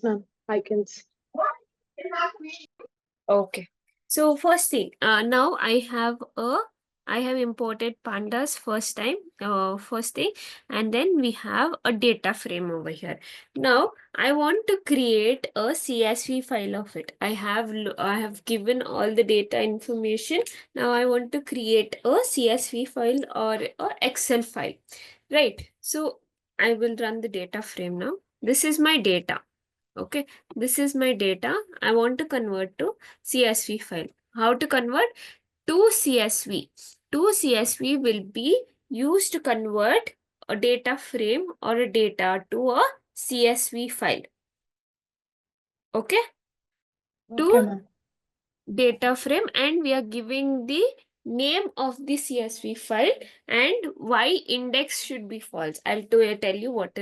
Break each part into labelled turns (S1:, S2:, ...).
S1: Yes, ma'am. I can see.
S2: Okay. So first thing, now I have imported pandas first thing, and then we have a data frame over here. Now I want to create a CSV file of it. I have given all the data information. Now I want to create a CSV file or a Excel file, right? So I will run the data frame now. This is my data. Okay, this is my data. I want to convert to CSV file. How to convert? To CSV. To CSV will be used to convert a data frame or a data to a CSV file. Okay?
S1: Okay,
S2: To
S1: ma'am.
S2: data frame, and we are giving the name of the CSV file and why index should be false. I'll tell you what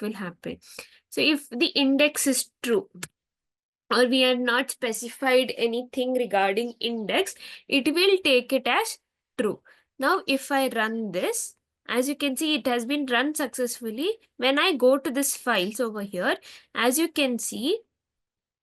S2: will happen. So if the index is true, or we are not specified anything regarding index, it will take it as true. Now, if I run this, as you can see, it has been run successfully. When I go to this files over here, as you can see,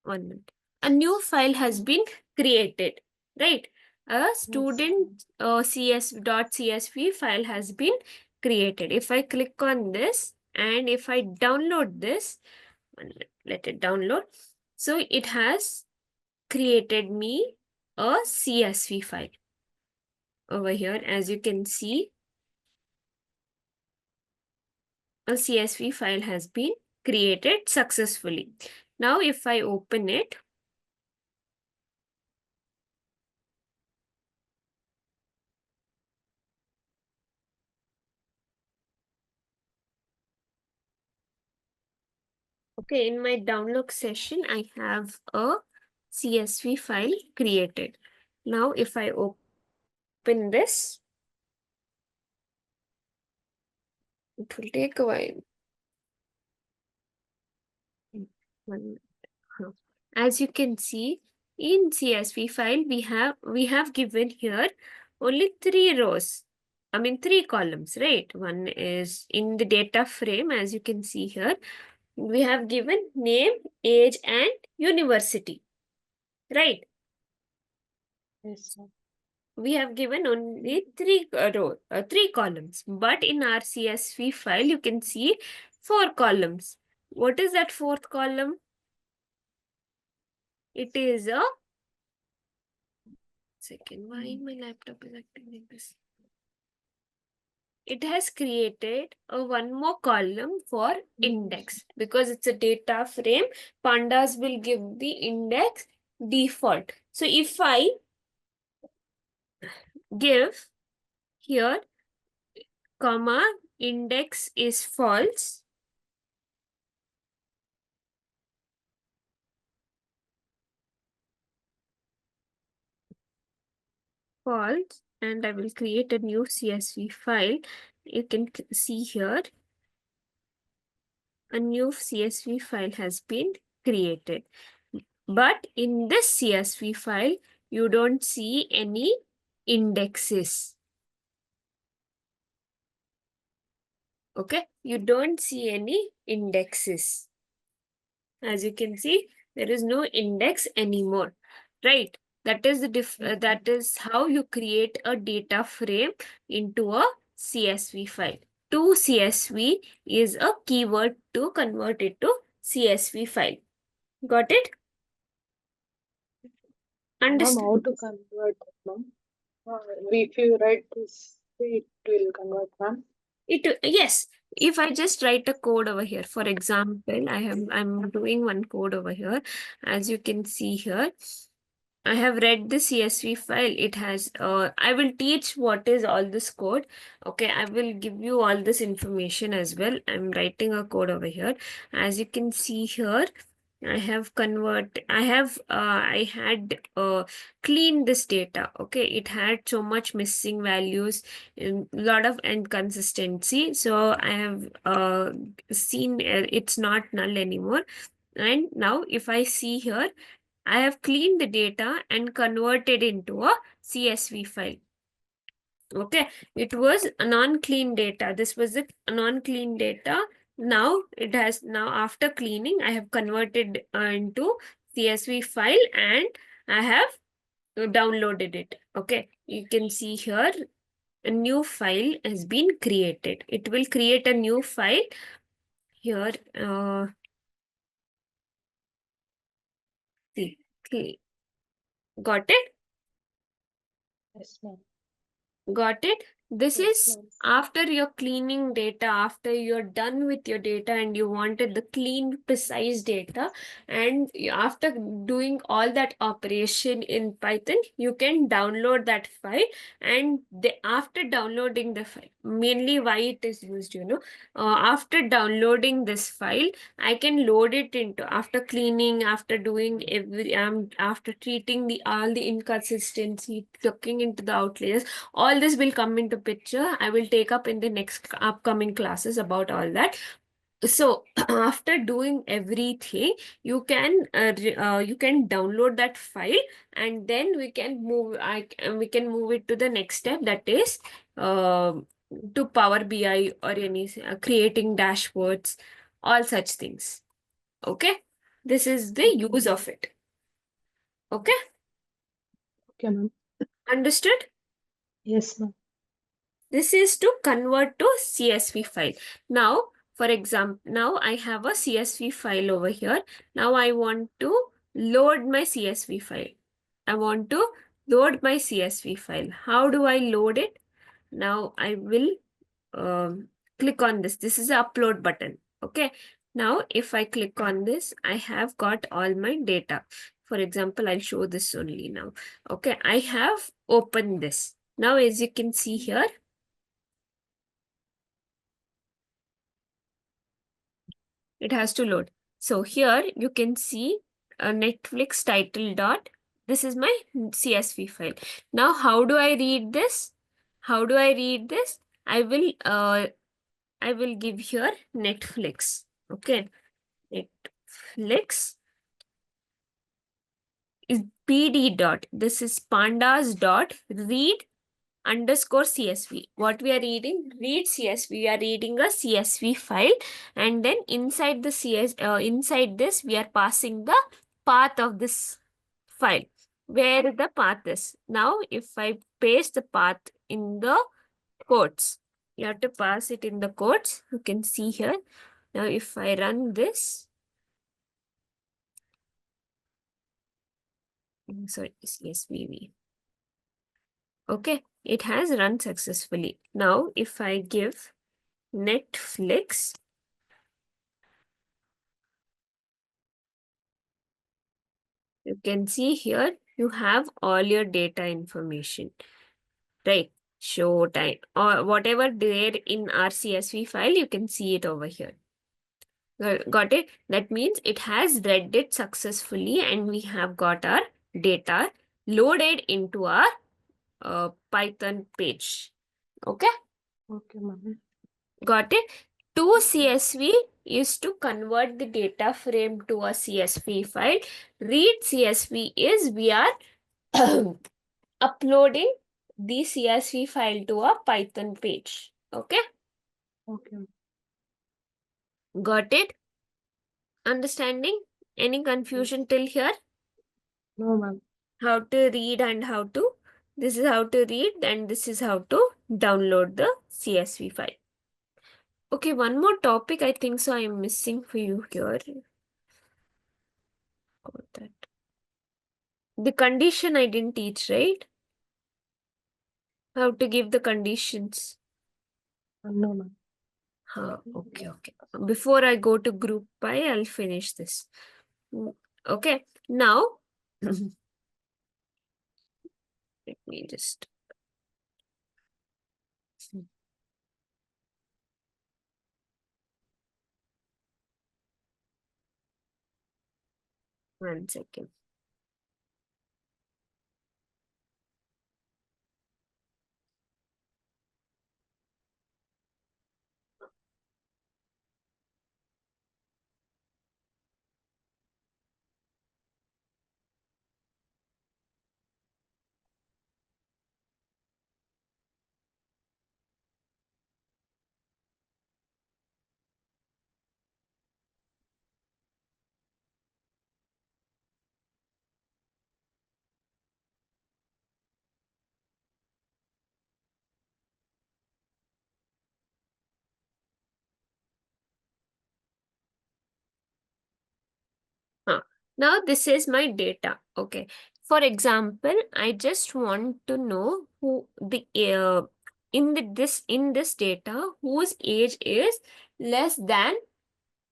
S2: 1 minute, a new file has been created, right? A student cs.csv file has been created. If I click on this and if I download this, let it download. So it has created me a CSV file. Over here, as you can see, a CSV file has been created successfully. Now, if I open it, okay, in my download session, I have a CSV file created. Now, if I open this, it will take a while. As you can see, in CSV file, we have given here only 3 rows. I mean 3 columns, right? One is in the data frame, as you can see here. We have given name, age, and university, right?
S1: Yes, ma'am.
S2: We have given only 3 3 columns, but in our CSV file, you can see 4 columns. What is that 4th column? It is a second. Why my laptop is acting like this? It has created a one more column for index because it's a data frame. Pandas will give the index default. So if I give here comma index is false, and I will create a new CSV file. You can see here a new CSV file has been created. But in this CSV file, you don't see any indexes. Okay, you don't see any indexes. As you can see, there is no index anymore, right? That is that is how you create a data frame into a CSV file. To CSV is a keyword to convert it to CSV file. Got it?
S1: Ma'am,
S2: Understood?
S1: how to convert it, ma'am? If you write this, it will convert, ma'am.
S2: Yes, if I just write a code over here, for example, I'm doing one code over here. As you can see here, I have read the CSV file. It has, I will teach what is all this code. Okay, I will give you all this information as well. I'm writing a code over here. As you can see here, I had cleaned this data. Okay, it had so much missing values, a lot of inconsistency. So I have seen it's not null anymore. And now if I see here, I have cleaned the data and converted into a CSV file. Okay, it was a non-clean data. This was a non-clean data. Now it has, now after cleaning, I have converted into CSV file and I have downloaded it. Okay, you can see here a new file has been created. It will create a new file here. See, got it?
S1: Yes, ma'am.
S2: Got it? This
S1: Yes,
S2: is
S1: ma'am.
S2: after you're cleaning data, after you're done with your data and you wanted the clean, precise data. And after doing all that operation in Python, you can download that file. And after downloading the file, mainly why it is used, after downloading this file, I can load it into, after cleaning, after doing after treating the all the inconsistency, looking into the outliers, all this will come into picture. I will take up in the next upcoming classes about all that. So after doing everything, you can download that file, and then we can move it to the next step, that is uh, to Power BI or any creating dashboards, all such things. Okay, this is the
S1: Okay,
S2: use
S1: ma'am.
S2: of it. Okay,
S1: Okay, ma'am.
S2: understood?
S1: Yes, ma'am.
S2: This is to convert to CSV file. Now, for example, now I have a CSV file over here. Now I want to load my CSV file. I want to load my CSV file. How do I load it? Now I will um, click on this. This is the upload button. Okay. Now, if I click on this, I have got all my data. For example, I'll show this only now. Okay. I have opened this. Now, as you can see here, it has to load. So here you can see a Netflix title dot. This is my CSV file. Now, how do I read this? How do I read this? I will give here Netflix. Okay. Netflix is PD dot. This is pandas dot read underscore CSV. What we are reading? Read CSV. We are reading a CSV file, and then inside the inside this we are passing the path of this file. Where the path is. Now, if I paste the path in the quotes, you have to pass it in the quotes. You can see here. Now, if I run this, sorry, CSV. Okay, it has run successfully. Now, if I give Netflix, you can see here you have all your data information, right? Show time or whatever there in our CSV file, you can see it over here. Got it? That means it has read it successfully and we have got our data loaded into our Python page. Okay?
S1: Okay, ma'am.
S2: Got it? To CSV is to convert the data frame to a CSV file. Read CSV is we are uploading the CSV file to a Python page. Okay?
S1: Okay.
S2: Got it? Understanding? Any
S1: Yes.
S2: confusion till here?
S1: No, ma'am.
S2: How to read and how to? This is how to read and this is how to download the CSV file. Okay, one more topic I think so I'm missing for you here. Got that. The condition I didn't teach, right? How to give the conditions.
S1: No, ma'am.
S2: Huh, okay. Before I go to group by, I'll finish this. Okay, now let me just 1 second. Now this is my data. Okay. For example, I just want to know who the in this data whose age is less than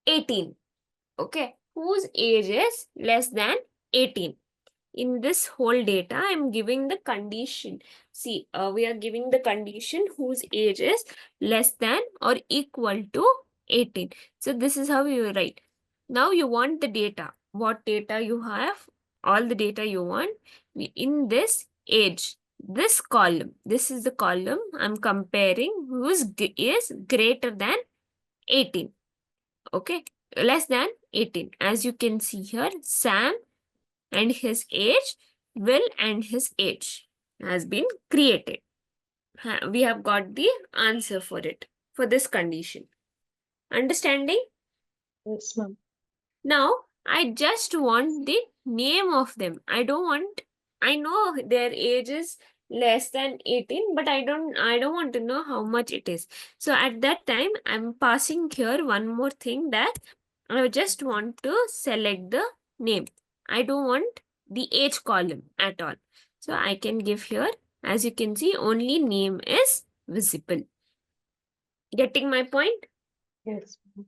S2: 18. Okay. Whose age is less than 18. In this whole data, I'm giving the condition. See, we are giving the condition whose age is less than or equal to 18. So this is how you write. Now you want the data. What data you have? All the data you want. In this age, this column, this is the column I'm comparing whose is greater than 18. Okay, less than 18. As you can see here, Sam and his age, Will and his age has been created. We have got the answer for it, for this condition. Understanding?
S1: Yes, ma'am.
S2: Now, I just want the name of them. I know their age is less than 18, but I don't want to know how much it is. So at that time, I'm passing here one more thing, that I just want to select the name. I don't want the age column at all. So I can give here, as you can see, only name is visible. Getting my point?
S1: Yes, ma'am.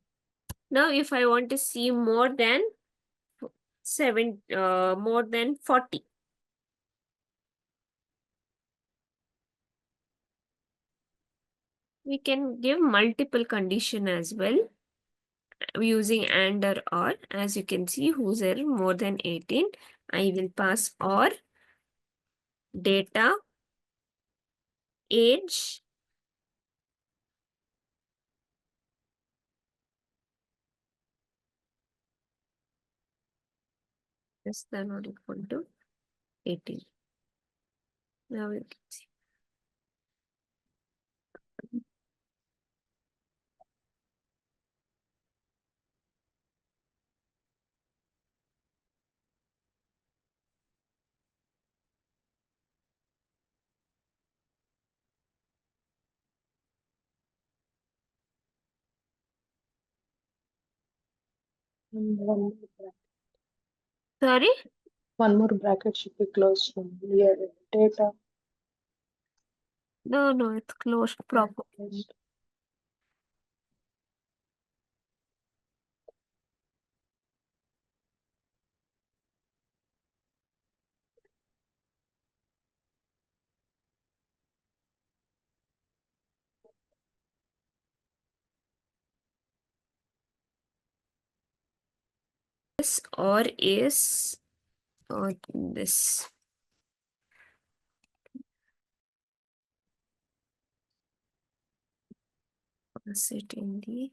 S2: Now, if I want to see more than more than 40. We can give multiple condition as well using and or. As you can see, whose are more than 18. I will pass or data age less than or equal to 18. Now you can see.
S1: And
S2: Sorry?
S1: one more bracket should be closed from here. Data
S2: No, it's closed proper.
S1: closed.
S2: This or is or this. Pass it in the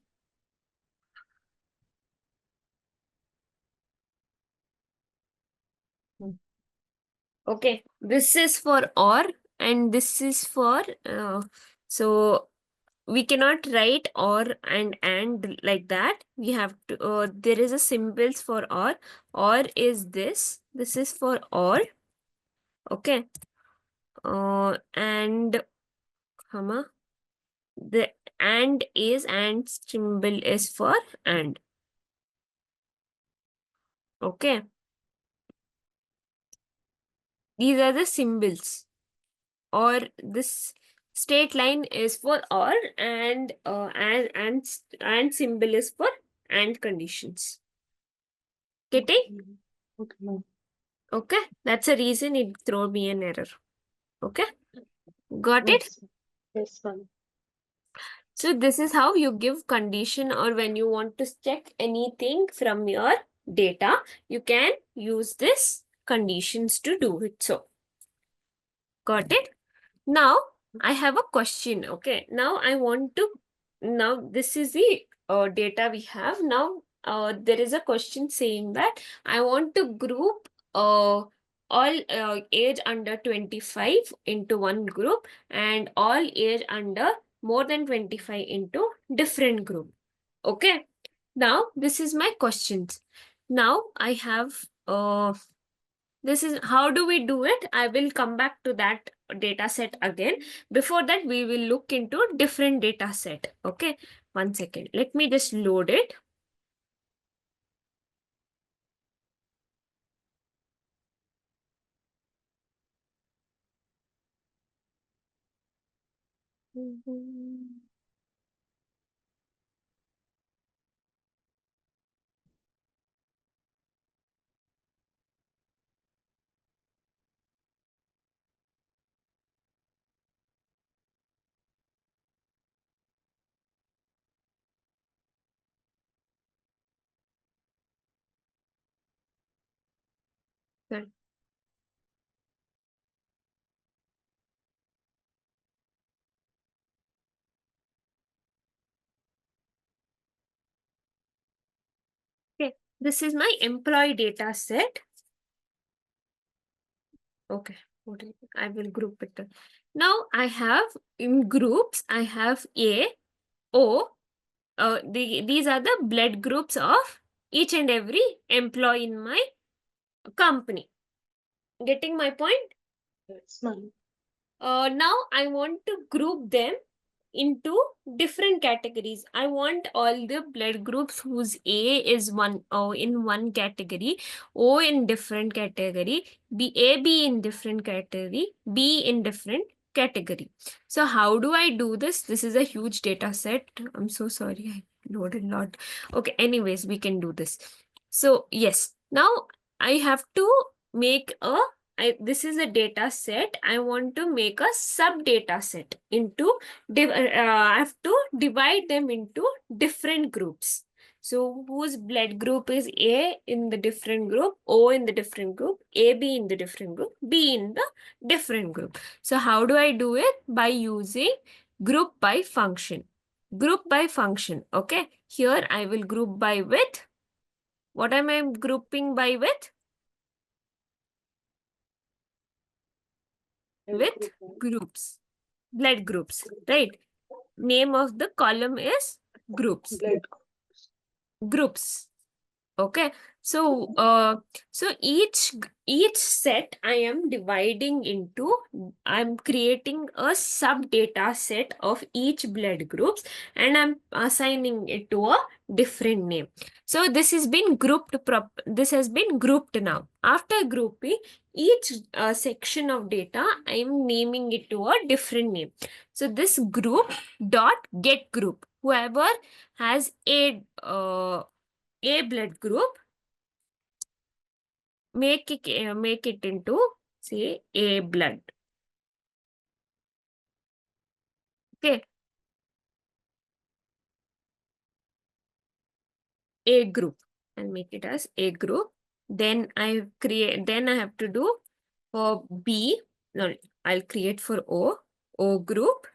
S2: okay. This is for or and this is for so we cannot write or and like that. We have to there is a symbols for or is this is for or. Okay, and comma, the and is and symbol is for and. Okay, these are the symbols. Or this straight line is for or and symbol is for and conditions. Getting?
S1: Okay, ma'am.
S2: Okay, that's a reason it throw me an error. Okay, got it?
S1: Yes, yes, ma'am.
S2: So this is how you give condition, or when you want to check anything from your data, you can use this conditions to do it. So, got it? Now I have a question. Okay, now I want to, now this is the data we have. Now there is a question saying that I want to group all age under 25 into one group and all age under more than 25 into different group. Okay, now this is my questions. Now I have this is how do we do it? I will come back to that data set again. Before that, we will look into different data set. Okay, 1 second. Let me just load it. Good. Okay, this is my employee data set. Okay, I will group it. Now I have in groups, I have A, O. These are the blood groups of each and every employee in my company. Getting my point?
S1: Yes, ma'am.
S2: Now I want to group them into different categories. I want all the blood groups whose A is in one category, O in different category, B in different category, B in different category. So how do I do this? This is a huge data set. I'm so sorry, I loaded a lot. Okay, anyways, we can do this. So yes, now I have to make this is a data set. I want to make a sub data set into I have to divide them into different groups. So whose blood group is A in the different group, O in the different group, AB in the different group, B in the different group. So how do I do it? By using group by function. Group by function. Okay. Here I will group by with. What am I grouping by with? With groups. Blood groups. Right. Name of the column is groups.
S1: Blood.
S2: Groups. Okay, so each set I am dividing into, I'm creating a sub data set of each blood groups and I'm assigning it to a different name. So this has been grouped now. After grouping each section of data, I'm naming it to a different name. So this group dot get group, whoever has a blood group, make it into, say, A blood. Okay, A group. I'll make it as A group. Then I have to do for B. No, I'll create for O group.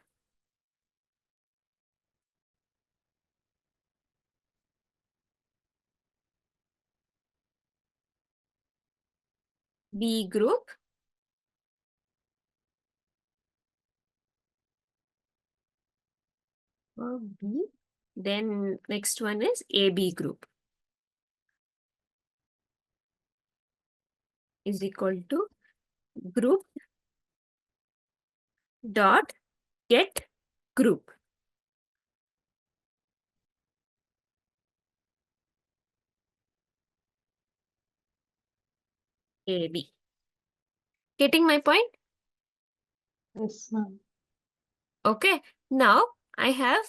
S2: B group. B. Then next one is AB group is equal to group dot get group. AB. Getting my point?
S1: Yes, ma'am.
S2: Okay. Now I have,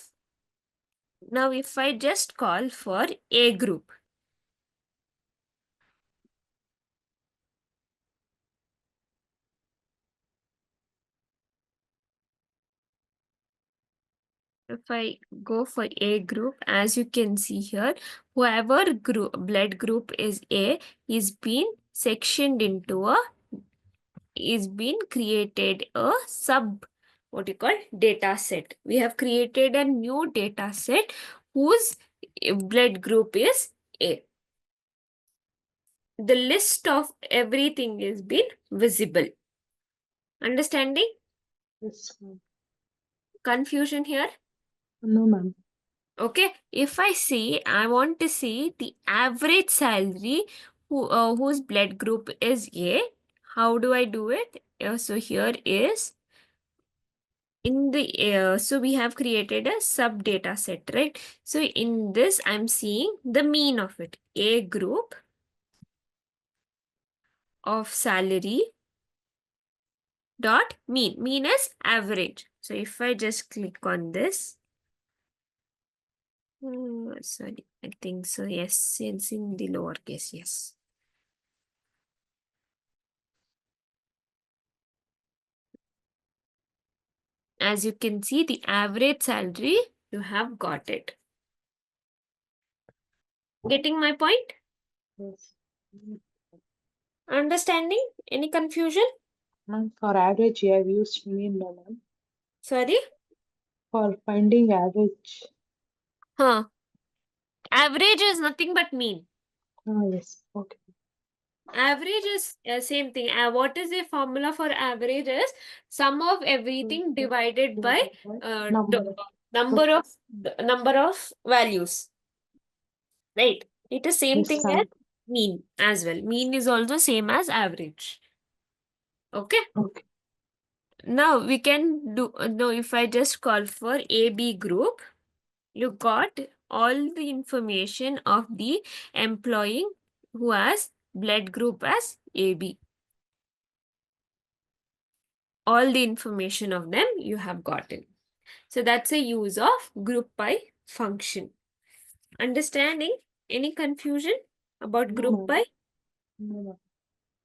S2: now if I just call for A group, if I go for A group, as you can see here, whoever blood group is A is been sectioned into is been created a sub, what you call, data set. We have created a new data set whose blood group is A. The list of everything is been visible. Understanding?
S1: Yes, ma'am.
S2: Confusion here?
S1: No, ma'am.
S2: Okay, if I want to see the average salary whose blood group is A, how do I do it? So here is in the, so we have created a sub data set, right? So in this, I'm seeing the mean of it. A group of salary dot mean. Mean is average. So if I just click on this, sorry, I think so. Yes, it's in the lowercase. Yes. As you can see, the average salary, you have got it. Getting my point?
S1: Yes.
S2: Understanding? Any confusion?
S1: Ma'am, for average, you have used mean, no, ma'am.
S2: Sorry?
S1: For finding average.
S2: Huh. Average is nothing but mean.
S1: Ah, yes. Okay.
S2: Average is same thing. What is the formula for average is sum of everything divided by
S1: Number.
S2: number of values. Right? It is same
S1: Yes,
S2: thing as
S1: ma'am.
S2: mean as well. Mean is also same as average. Okay?
S1: Okay.
S2: Now we can do now if I just call for AB group, you got all the information of the employee who has blood group as AB. All the information of them you have gotten. So that's a use of group by function. Understanding? Any confusion about
S1: No,
S2: group
S1: ma'am.
S2: by?
S1: No, ma'am.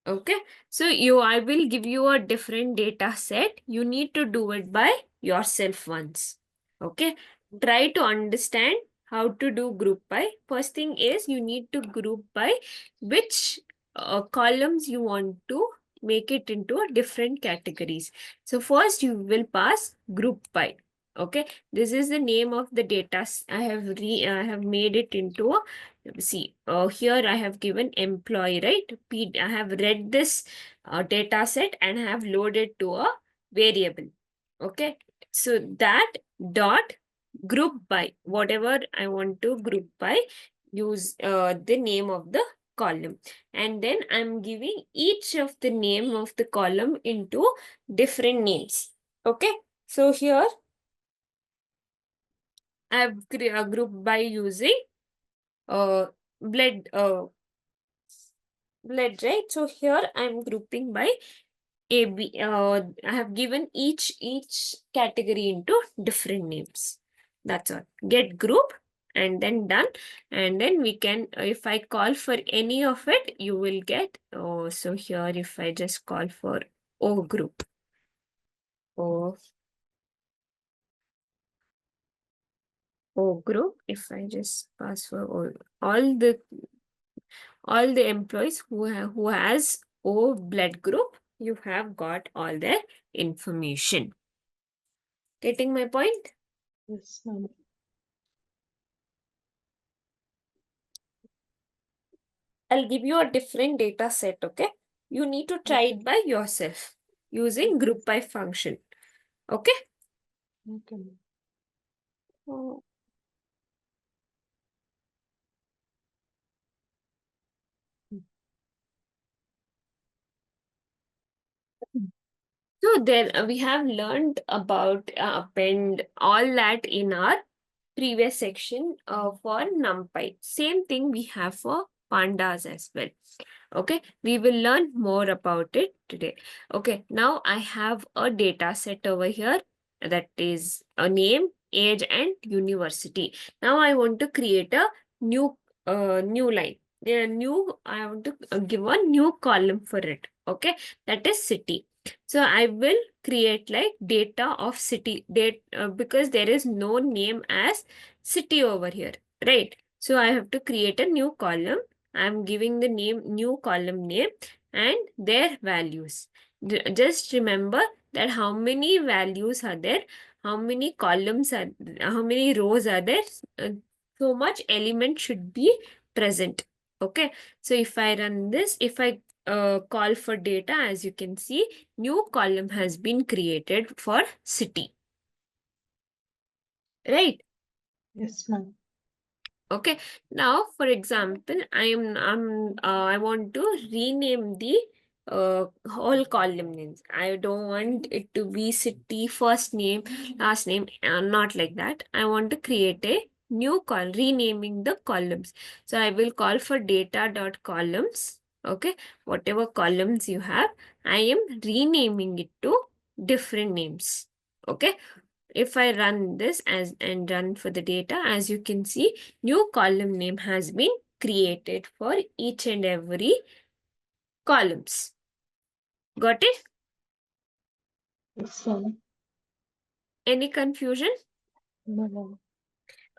S2: Okay. So I will give you a different data set. You need to do it by yourself once. Okay. Try to understand how to do group by. First thing is you need to group by which columns you want to make it into a different categories. So first you will pass group by. Okay. This is the name of the data. I have made it into a see here I have given employee, right? I have read this data set and have loaded to a variable. Okay, so that dot group by whatever I want to group by, use the name of the column, and then I'm giving each of the name of the column into different names. Okay, so here I've grouped by using uh blood blood, right? So here I'm grouping by AB. I have given each category into different names. That's all. Get group and then done. And then we can, if I call for any of it, you will get. Oh, so here if I just call for O group. O O group. If I just pass for all the employees who has O blood group, you have got all their information. Getting my point?
S1: Yes, ma'am.
S2: I'll give you a different data set, okay? You need to try it by yourself using group by function. Okay?
S1: Okay, ma'am.
S2: Oh. So then we have learned about append all that in our previous section for NumPy. Same thing we have for pandas as well. Okay, we will learn more about it today. Okay, now I have a data set over here that is a name, age, and university. Now I want to create a new line. I want to give a new column for it. Okay, that is city. So I will create like data of city date because there is no name as city over here, right? So I have to create a new column. I'm giving the new column name and their values. Just remember that how many values are there, how many columns are, how many rows are there. So much element should be present. Okay. So if I run this, if I call for data, as you can see, new column has been created for city. Right?
S1: Yes, ma'am.
S2: Okay. Now, for example, I want to rename the whole column names. I don't want it to be city first name, last name, not like that. I want to create a new call, renaming the columns. So I will call for data dot columns. Okay, whatever columns you have, I am renaming it to different names. Okay. If I run this and run for the data, as you can see, new column name has been created for each and every columns. Got it?
S1: Yes, ma'am.
S2: Any confusion?
S1: No, ma'am.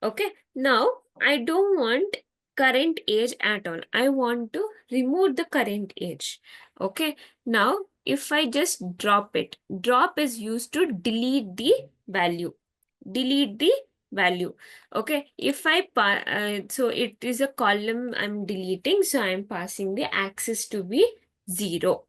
S2: Okay. Now I don't want current age at all. I want to remove the current age. Okay. Now if I just drop it, drop is used to delete the value. Delete the value. Okay. If I so it is a column I'm deleting, so I'm passing the axis to be 0.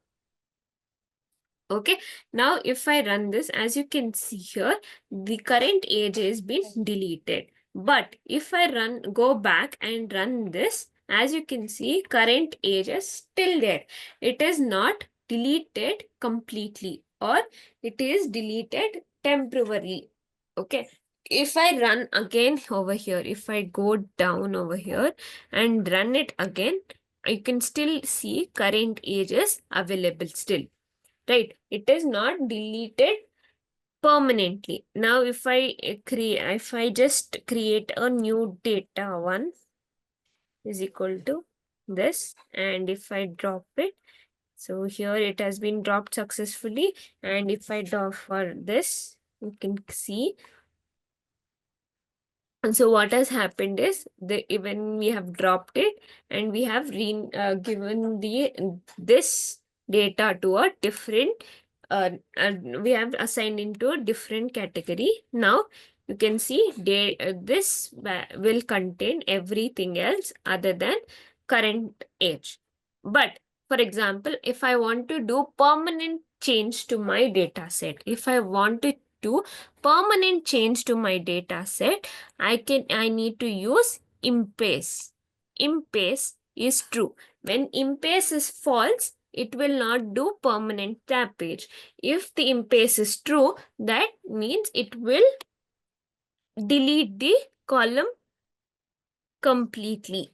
S2: Okay, now if I run this, as you can see here, the current age has been deleted. But if I go back and run this, as you can see, current age is still there. It is not deleted completely, or it is deleted temporarily. Okay, if I run again over here, if I go down over here and run it again, you can still see current age is available still. Right, it is not deleted permanently. Now if I just create a new data 1 is equal to this, and if I drop it, so here it has been dropped successfully, and if I drop for this, you can see. And so what has happened is even we have dropped it and we have given this data to a different we have assigned into a different category. Now you can see this will contain everything else other than current age. But for example, if I want to do permanent change to my data set, if I want to do permanent change to my data set, I need to use impasse. Impasse is true. When impasse is false, it will not do permanent tappage. If the impasse is true, that means it will delete the column completely.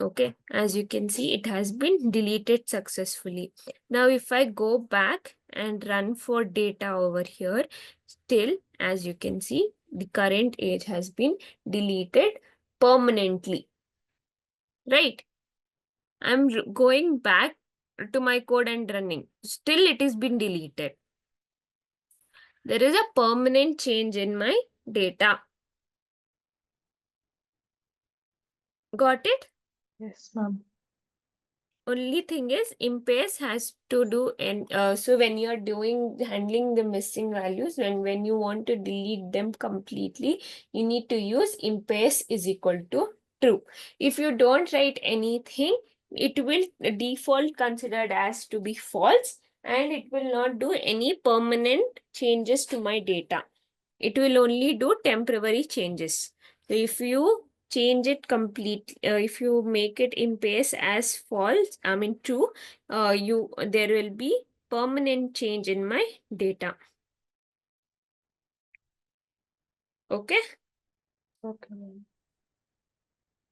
S2: Okay, as you can see, it has been deleted successfully. Now, if I go back and run for data over here, still, as you can see, the current age has been deleted permanently. Right? I'm going back to my code and running. Still, it has been deleted. There is a permanent change in my data. Got it?
S1: Yes, ma'am.
S2: Only thing is impasse has to do, and so when you're handling the missing values, and when you want to delete them completely, you need to use impasse is equal to true. If you don't write anything, it will default considered as to be false, and it will not do any permanent changes to my data. It will only do temporary changes. So if you change it complete, if you make it impasse as false, I mean true, there will be permanent change in my data. Okay,
S1: Okay, ma'am.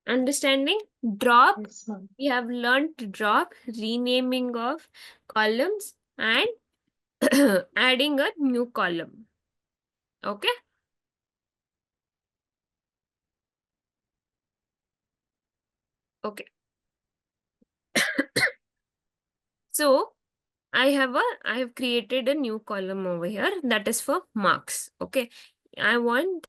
S2: understanding? Drop.
S1: Yes, ma'am.
S2: We have learned to drop, renaming of columns, and adding a new column. Okay. Okay. So I have created a new column over here that is for marks. Okay. I want,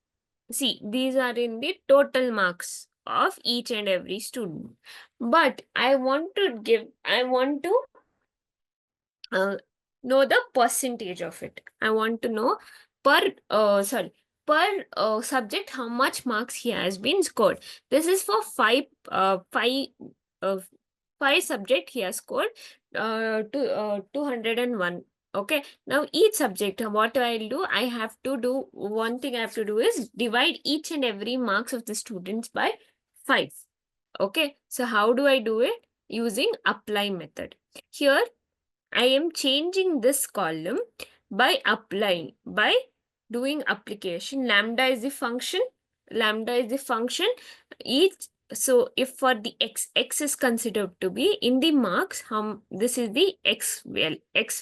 S2: see, these are in the total marks of each and every student. But I want to uh, know the percentage of it. I want to know per subject how much marks he has been scored. This is for uh, five subject he has scored 201. Okay, now each subject, what I'll do, I have to do one thing I have to do is divide each and every marks of the students by 5. Okay, so how do I do it? Using apply method. Here I am changing this column by applying, by doing application. Lambda is the function. Lambda is the function. Each so if for the x is considered to be in the marks, this is the x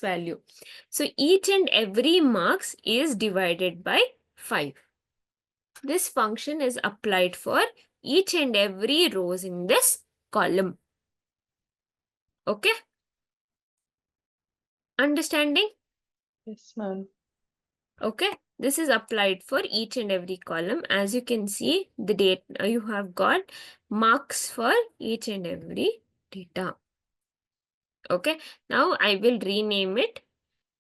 S2: value. So each and every marks is divided by 5. This function is applied for each and every rows in this column. Okay? Understanding?
S1: Yes, ma'am.
S2: Okay, this is applied for each and every column. As you can see, the date you have got marks for each and every data. Okay, now I will rename it.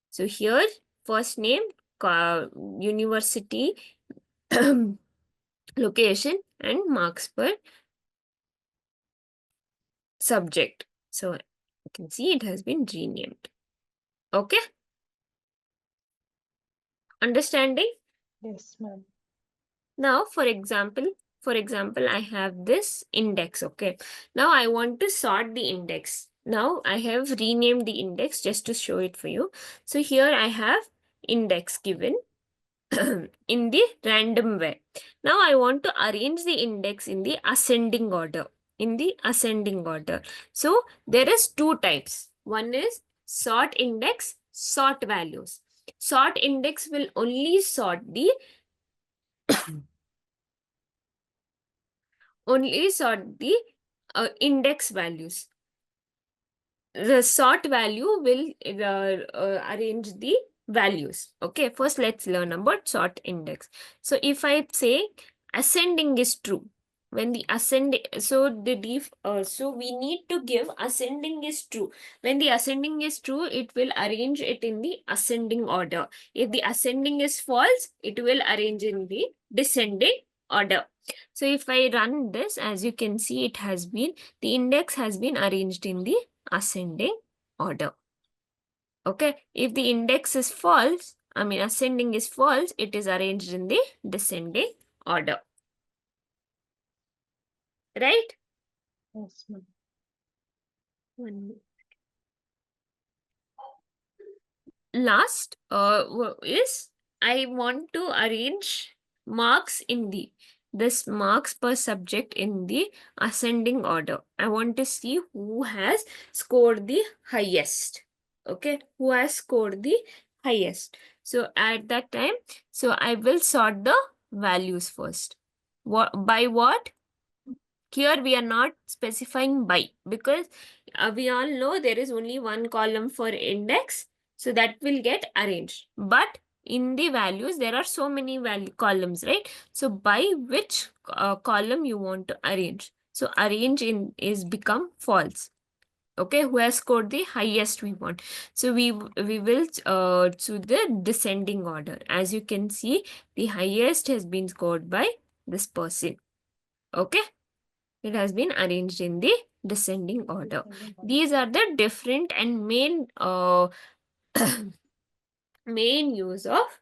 S2: So here, first name, university, location, and marks per subject. So you can see it has been renamed. Okay, understanding?
S1: Yes, ma'am.
S2: Now, for example, I have this index. Okay, now I want to sort the index. Now I have renamed the index just to show it for you. So here I have index given in the random way. Now I want to arrange the index in the ascending order. So there is two types. One is sort index, sort values. Sort index will only sort the index values. The sort value will arrange the values. Okay, first let's learn about sort index. So if I say ascending is true, when the ascending, so we need to give ascending is true. When the ascending is true, it will arrange it in the ascending order. If the ascending is false, it will arrange in the descending order. So if I run this, as you can see, the index has been arranged in the ascending order. Okay, if the index is false, ascending is false, it is arranged in the descending order. Right?
S1: Yes, ma'am.
S2: Last is I want to arrange marks in this marks per subject in the ascending order. I want to see who has scored the highest. Okay, who has scored the highest. So at that time, so I will sort the values first. By what? Here we are not specifying by, because we all know there is only one column for index, so that will get arranged. But in the values, there are so many columns, right? So by which column you want to arrange? So arrange in is become false. Okay, who has scored the highest we want. So we will to the descending order. As you can see, the highest has been scored by this person. Okay. It has been arranged in the descending order. These are the different and main main use of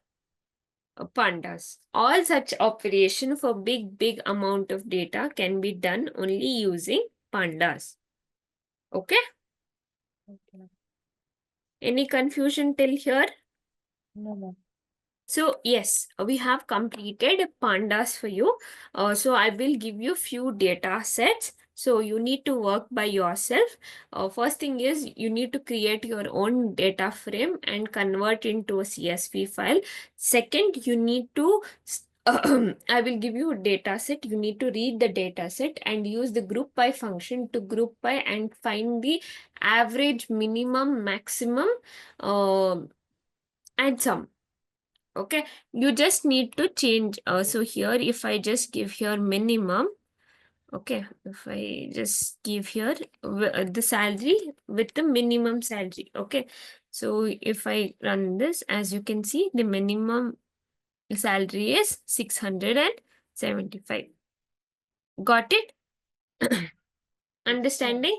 S2: pandas. All such operation for big amount of data can be done only using pandas. Okay?
S1: Okay.
S2: Any confusion till here?
S1: No, ma'am.
S2: So yes, we have completed pandas for you. So I will give you few data sets. So you need to work by yourself. First thing is you need to create your own data frame and convert into a CSV file. Second, you need to I will give you a data set. You need to read the data set and use the group by function to group by and find the average, minimum, maximum, and sum. Okay, you just need to change. So here, if I just give here minimum, okay, if I just give here the salary with the minimum salary, okay. So if I run this, as you can see, the minimum salary is 675. Got it? Understanding?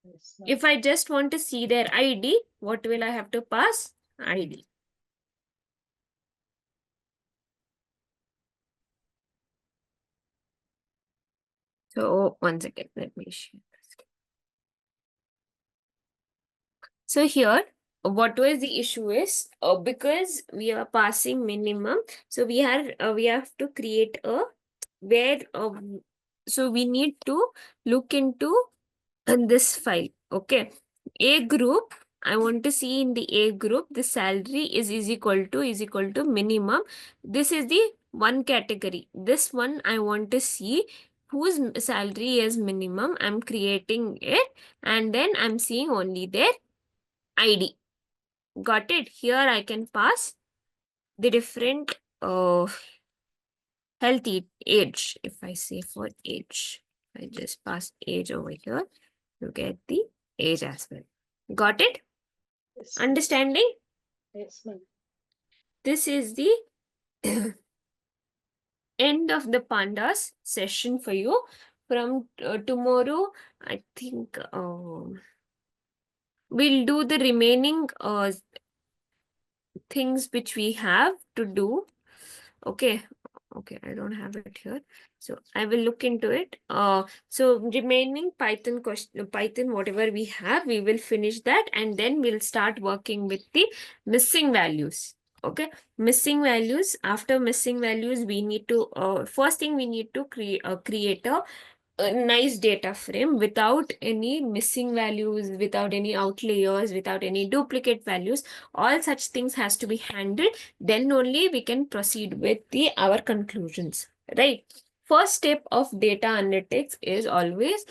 S1: Yes, ma'am.
S2: If I just want to see their ID, what will I have to pass? ID. So once again, let me share this. So here, what was the issue is because we are passing minimum, so we have to create a where So we need to look into this file. Okay. A group, I want to see in the A group, the salary is equal to minimum. This is the one category. This one I want to see whose salary is minimum. I'm creating it and then I'm seeing only their ID. Got it? Here I can pass the different healthy age. If I say for age, I just pass age over here to get the age as well. Got it?
S1: Yes,
S2: Understanding?
S1: yes, ma'am.
S2: This is the end of the pandas session for you. From tomorrow, I think we'll do the remaining things which we have to do. Okay. Okay, I don't have it here. So I will look into it. So remaining Python question, Python, whatever we have, we will finish that and then we'll start working with the missing values. Okay, missing values. After missing values, we need to first thing we need to create a nice data frame without any missing values, without any outliers, without any duplicate values. All such things has to be handled. Then only we can proceed with the our conclusions, right? First step of data analytics is always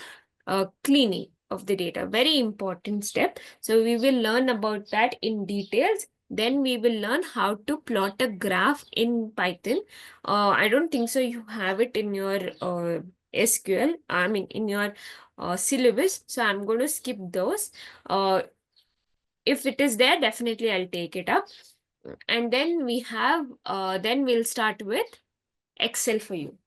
S2: cleaning of the data. Very important step. So we will learn about that in details. Then we will learn how to plot a graph in Python. I don't think so you have it in your SQL, I mean in your syllabus. So I'm going to skip those. If it is there, definitely I'll take it up. And then we have, then we'll start with Excel for you.